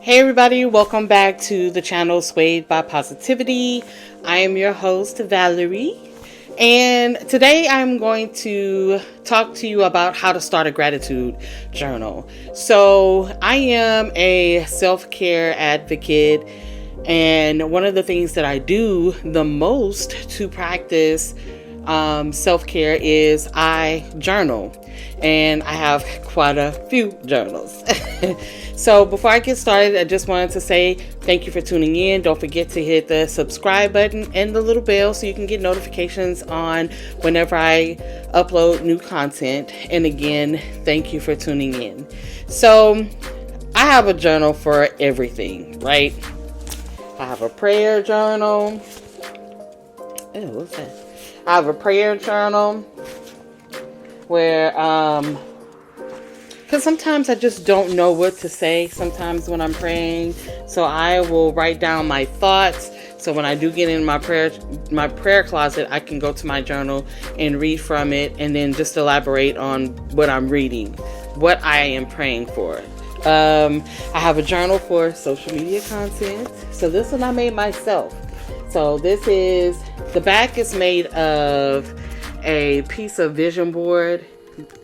Hey everybody, welcome back to the channel Swayed by Positivity. I am your host, Valerie, and today I'm going to talk to you about how to start a gratitude journal. So I am a self-care advocate, and one of the things that I do the most to practice self-care is I journal, and I have quite a few journals. So before I get started, I just wanted to say thank you for tuning in. Don't forget to hit the subscribe button and the little bell so you can get notifications on whenever I upload new content. And again, thank you for tuning in. So I have a journal for everything, right? I have a prayer journal. Oh, what's that? I have a prayer journal where because sometimes I just don't know what to say sometimes when I'm praying. So I will write down my thoughts. So when I do get in my prayer closet, I can go to my journal and read from it and then just elaborate on what I'm reading, what I am praying for. I have a journal for social media content. So this one I made myself. So the back is made of a piece of vision board,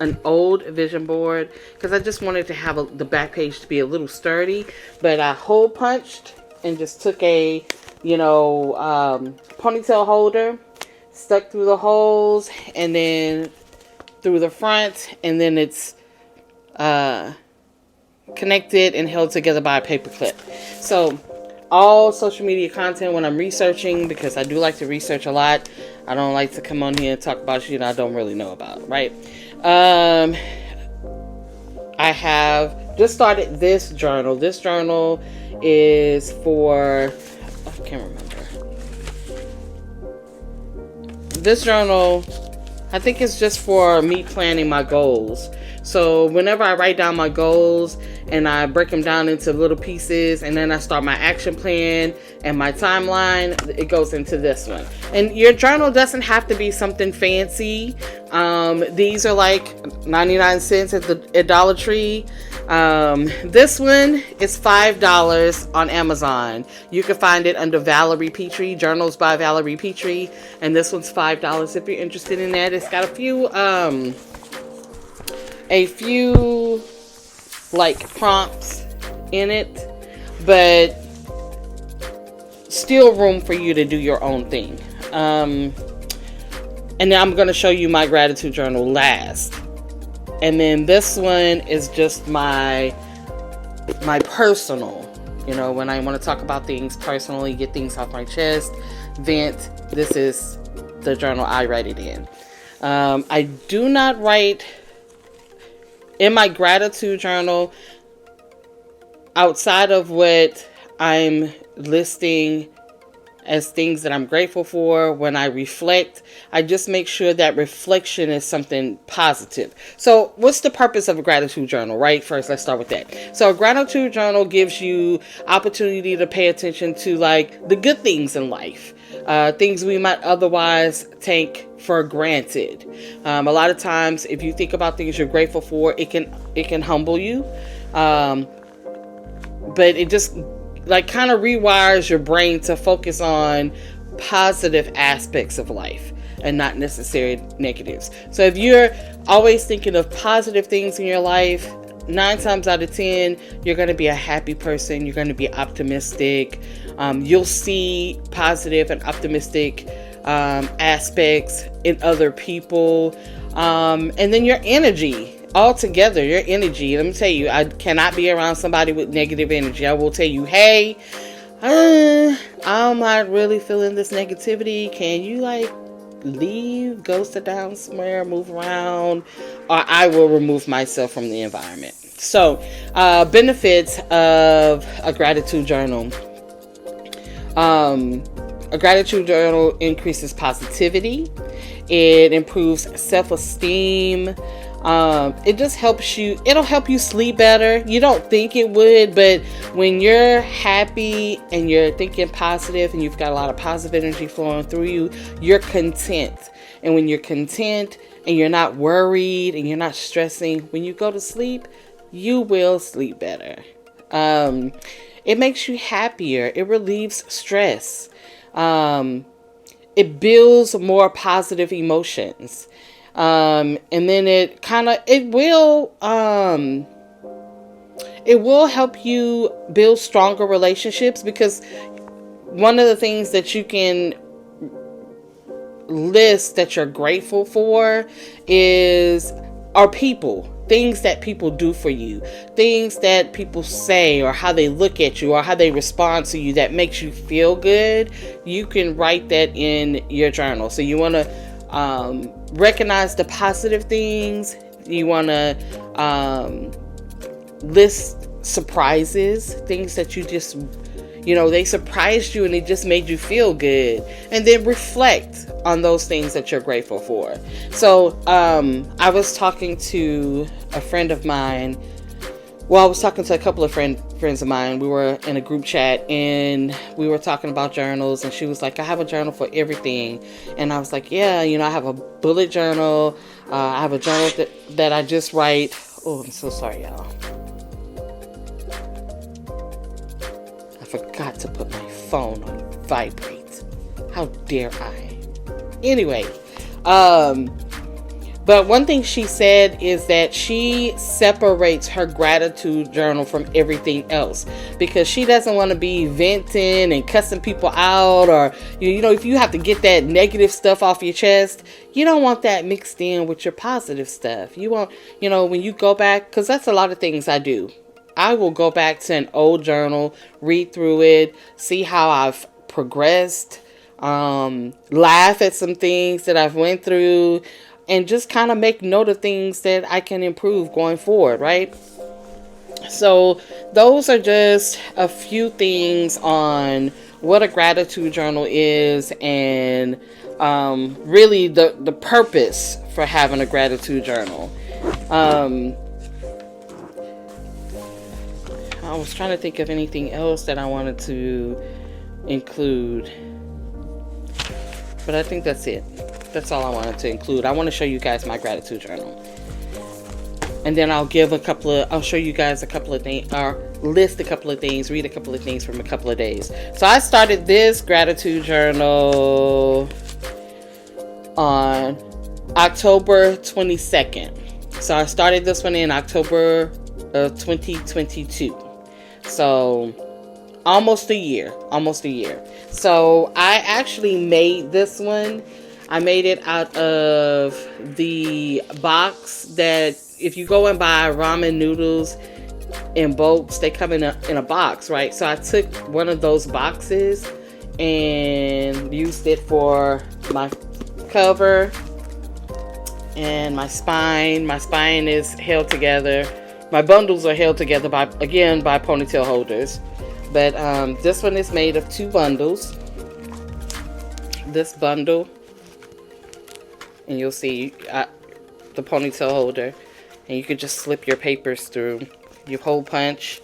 an old vision board, because I just wanted to have the back page to be a little sturdy, but I hole punched and just took a ponytail holder, stuck through the holes and then through the front, and then it's connected and held together by a paper clip. So all social media content when I'm researching, because I do like to research a lot, I don't like to come on here and talk about shit I don't really know about, right? I have just started this journal. This journal is for, I can't remember. This journal, I think it's just for me planning my goals. So whenever I write down my goals and I break them down into little pieces, and then I start my action plan and my timeline, it goes into this one. And your journal doesn't have to be something fancy. These are like 99 cents at Dollar Tree. This one is $5 on Amazon. You can find it under Valerie Petrie, Journals by Valerie Petrie, and this one's $5 if you're interested in that. It's got a few like prompts in it, but still room for you to do your own thing. And then I'm going to show you my gratitude journal last. And then this one is just my personal, when I want to talk about things personally, get things off my chest, vent. This is the journal I write it in. I do not write in my gratitude journal outside of what I'm listing as things that I'm grateful for. When I reflect, I just make sure that reflection is something positive. So what's the purpose of a gratitude journal, right? First, let's start with that. So a gratitude journal gives you opportunity to pay attention to like the good things in life, things we might otherwise take for granted. A lot of times, if you think about things you're grateful for, it can humble you, but it just like kind of rewires your brain to focus on positive aspects of life and not necessarily negatives. So if you're always thinking of positive things in your life, 9 times out of 10, you're going to be a happy person. You're going to be optimistic. You'll see positive and optimistic aspects in other people. And then your energy. Altogether, your energy. Let me tell you, I cannot be around somebody with negative energy. I will tell you, hey, I'm not really feeling this negativity. Can you leave, go sit down somewhere, move around, or I will remove myself from the environment. So, benefits of a gratitude journal. A gratitude journal increases positivity. It improves self-esteem. It just helps you. It'll help you sleep better. You don't think it would, but when you're happy and you're thinking positive and you've got a lot of positive energy flowing through you, you're content. And when you're content and you're not worried and you're not stressing, when you go to sleep, you will sleep better. It makes you happier. It relieves stress. It builds more positive emotions. And then it will help you build stronger relationships, because one of the things that you can list that you're grateful for are people. Things that people do for you, things that people say, or how they look at you, or how they respond to you that makes you feel good. You can write that in your journal. So you want to recognize the positive things. You want to list surprises, things that you just, they surprised you and it just made you feel good. And then reflect on those things that you're grateful for. So I was talking to a friend of mine. Well, I was talking to a couple of friends of mine. We were in a group chat and we were talking about journals, and she was like, I have a journal for everything. And I was like, yeah, I have a bullet journal. I have a journal that I just write. Oh, I'm so sorry, y'all. I forgot to put my phone on vibrate. How dare I? Anyway, but one thing she said is that she separates her gratitude journal from everything else, because she doesn't want to be venting and cussing people out, or, if you have to get that negative stuff off your chest, you don't want that mixed in with your positive stuff. You want, when you go back, because that's a lot of things I do. I will go back to an old journal, read through it, see how I've progressed, laugh at some things that I've went through, and just kind of make note of things that I can improve going forward, right? So those are just a few things on what a gratitude journal is, and really the purpose for having a gratitude journal. I was trying to think of anything else that I wanted to include, but I think that's it. That's all I wanted to include. I want to show you guys my gratitude journal, and then I'll show you guys a couple of things, or list a couple of things, read a couple of things from a couple of days. So I started this gratitude journal on October 22nd. So I started this one in October of 2022. So almost a year. So I actually made this one. I made it out of the box that, if you go and buy ramen noodles in bulks, they come in a box, right? So I took one of those boxes and used it for my cover and my spine. My spine is held together. My bundles are held together by ponytail holders. But this one is made of 2 bundles. This bundle, and you'll see the ponytail holder, and you can just slip your papers through. You hole punch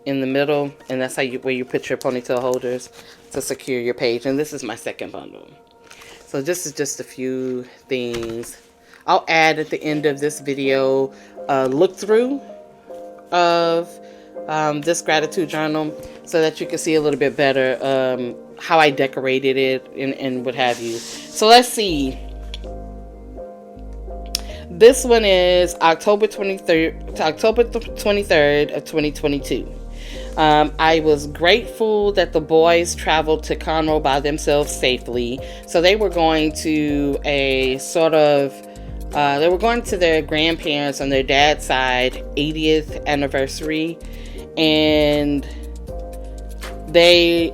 in the middle, and that's where you put your ponytail holders to secure your page. And this is my second bundle. So this is just a few things. I'll add at the end of this video a look through of this gratitude journal, so that you can see a little bit better how I decorated it and what have you. So let's see. This one is October 23rd of 2022. I was grateful that the boys traveled to Conroe by themselves safely. So they were going to they were going to their grandparents on their dad's side 80th anniversary, and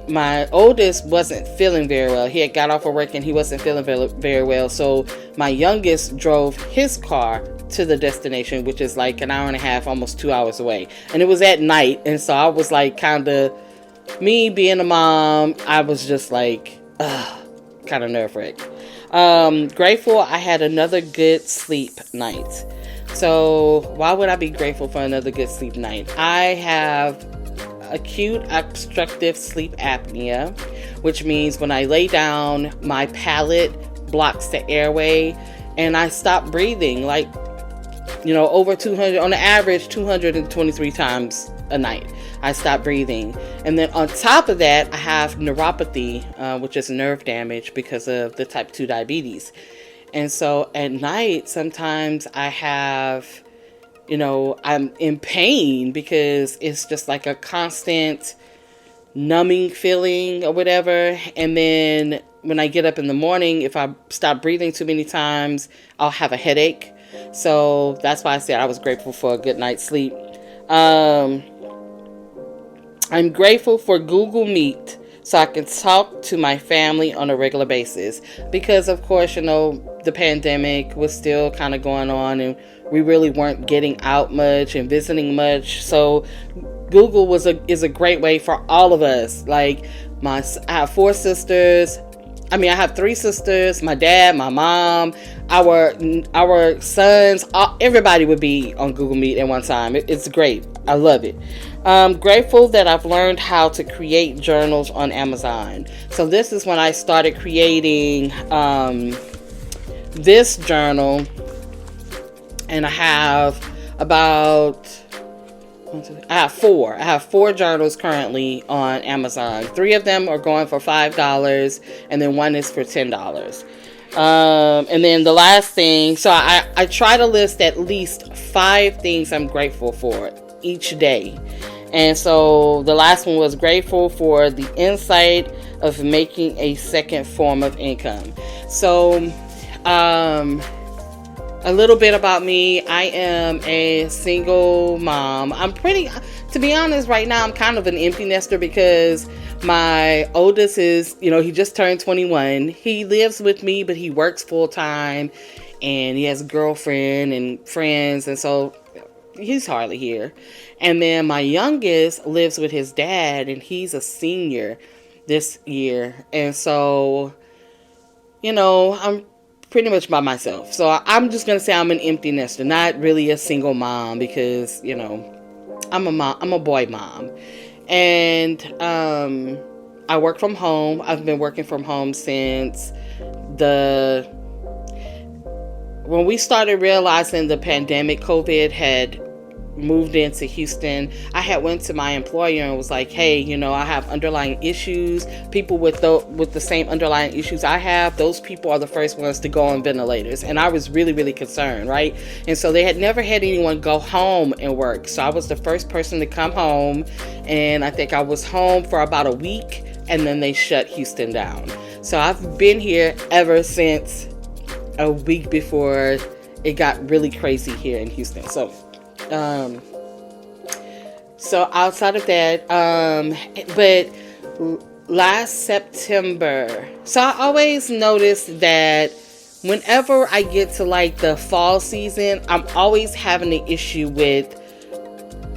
my oldest wasn't feeling very well. He had got off of work and he wasn't feeling very well. So my youngest drove his car to the destination, which is like an hour and a half, almost 2 hours away. And it was at night. And so I was like, me being a mom, I was just like, kind of nerve-wracked. Grateful I had another good sleep night. So why would I be grateful for another good sleep night? I have acute obstructive sleep apnea, which means when I lay down, my palate blocks the airway and I stop breathing, over 200, on the average 223 times a night. I stopped breathing. And then on top of that, I have neuropathy, which is nerve damage because of the type 2 diabetes. And so at night, sometimes I have, I'm in pain because it's just like a constant numbing feeling or whatever. And then when I get up in the morning, if I stop breathing too many times, I'll have a headache. So that's why I said I was grateful for a good night's sleep. I'm grateful for Google Meet so I can talk to my family on a regular basis. Because, of course, the pandemic was still kind of going on and we really weren't getting out much and visiting much. So Google is a great way for all of us. Like, I have 4 sisters. I have 3 sisters, my dad, my mom, our sons, everybody would be on Google Meet at one time. It's great. I love it. I'm grateful that I've learned how to create journals on Amazon. So this is when I started creating this journal, and I have I have 4. I have 4 journals currently on Amazon. 3 of them are going for $5, and then 1 is for $10. And then the last thing, so I try to list at least 5 things I'm grateful for each day. And so the last one was grateful for the insight of making a second form of income. So, a little bit about me. I am a single mom. To be honest, right now, I'm kind of an empty nester because my oldest is, he just turned 21. He lives with me, but he works full time and he has a girlfriend and friends. And so he's hardly here. And then my youngest lives with his dad and he's a senior this year. And so, I'm pretty much by myself. So I'm just going to say I'm an empty nester, not really a single mom because, I'm a boy mom. And I work from home. I've been working from home since when we started realizing the pandemic, COVID had moved into Houston. I had went to my employer and was like, hey, I have underlying issues. People with the same underlying issues I have, those people are the first ones to go on ventilators. And I was really, really concerned, right? And so they had never had anyone go home and work. So I was the first person to come home. And I think I was home for about a week and then they shut Houston down. So I've been here ever since a week before it got really crazy here in Houston. So outside of that, but last September, so I always notice that whenever I get to like the fall season, I'm always having an issue with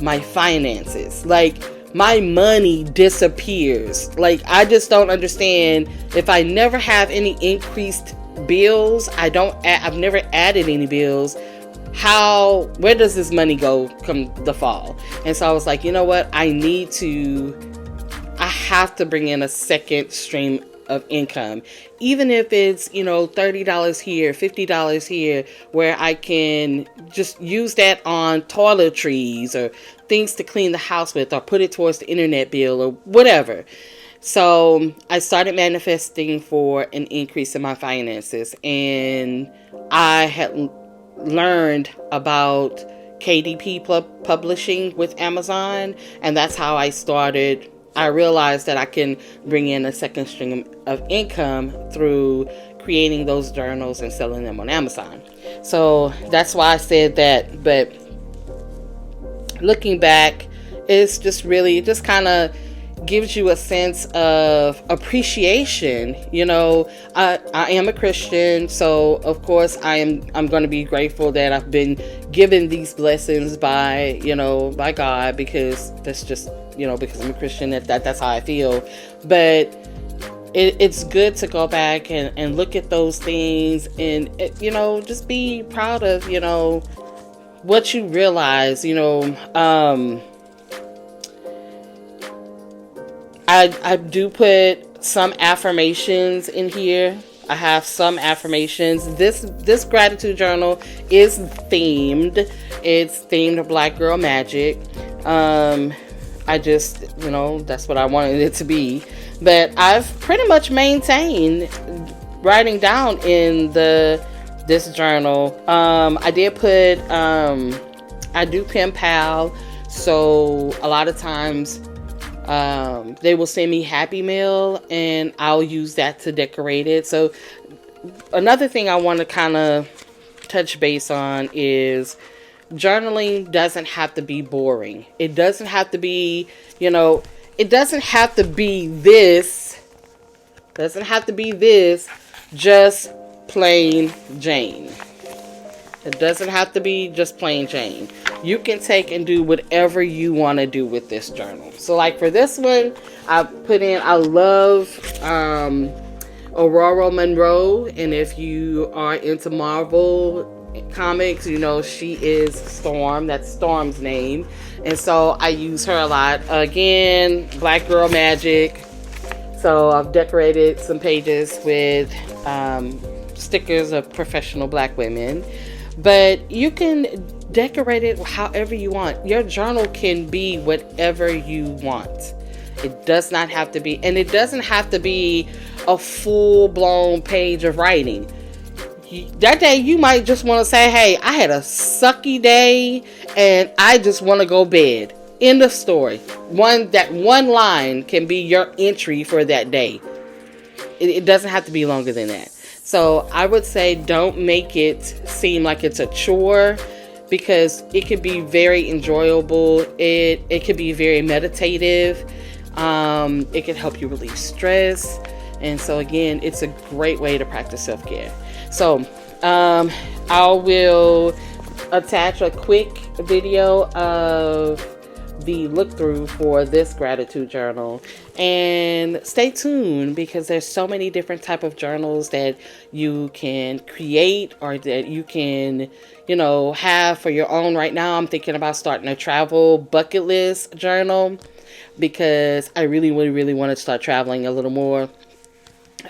my finances. Like my money disappears. Like I just don't understand. If I never have any increased bills, I've never added any bills. Where does this money go come the fall? And so I was like, you know what? I have to bring in a second stream of income. Even if it's, $30 here, $50 here, where I can just use that on toiletries or things to clean the house with or put it towards the internet bill or whatever. So I started manifesting for an increase in my finances, and I had learned about KDP publishing with Amazon, and that's how I started. I realized that I can bring in a second stream of income through creating those journals and selling them on Amazon. So that's why I said that. But looking back, it's just really just kind of gives you a sense of appreciation. I am a Christian, so of course I'm going to be grateful that I've been given these blessings by God, because that's just because I'm a Christian, that's how I feel. But it's good to go back and look at those things and just be proud of what you realize. I do put some affirmations in here. I have some affirmations. This gratitude journal is themed. It's themed Black Girl Magic. I just, that's what I wanted it to be. But I've pretty much maintained writing down in this journal. I did put, I do pen pal, so a lot of times they will send me Happy Mail, and I'll use that to decorate it. So another thing I want to kind of touch base on is journaling doesn't have to be boring. It doesn't have to be, it doesn't have to be this. Doesn't have to be this. Just plain Jane. It doesn't have to be just plain Jane. You can take and do whatever you want to do with this journal. So like for this one, I put in, I love Aurora Monroe. And if you are into Marvel comics, she is Storm. That's Storm's name. And so I use her a lot. Again, Black Girl Magic. So I've decorated some pages with stickers of professional Black women. But you can decorate it however you want. Your journal can be whatever you want. It does not have to be, and it doesn't have to be a full-blown page of writing. That day you might just want to say, hey, I had a sucky day and I just want to go bed. End of story. That one line can be your entry for that day. It doesn't have to be longer than that. So I would say don't make it seem like it's a chore, because it could be very enjoyable. It could be very meditative. It can help you relieve stress. And so again, it's a great way to practice self-care. So I will attach a quick video of the look through for this gratitude journal, and stay tuned, because there's so many different type of journals that you can create or that you can have for your own. Right now I'm thinking about starting a travel bucket list journal, because I really want to start traveling a little more.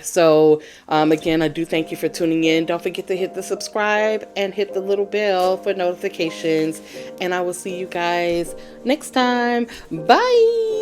So again, I do thank you for tuning in. Don't forget to hit the subscribe and hit the little bell for notifications, and I will see you guys next time. Bye.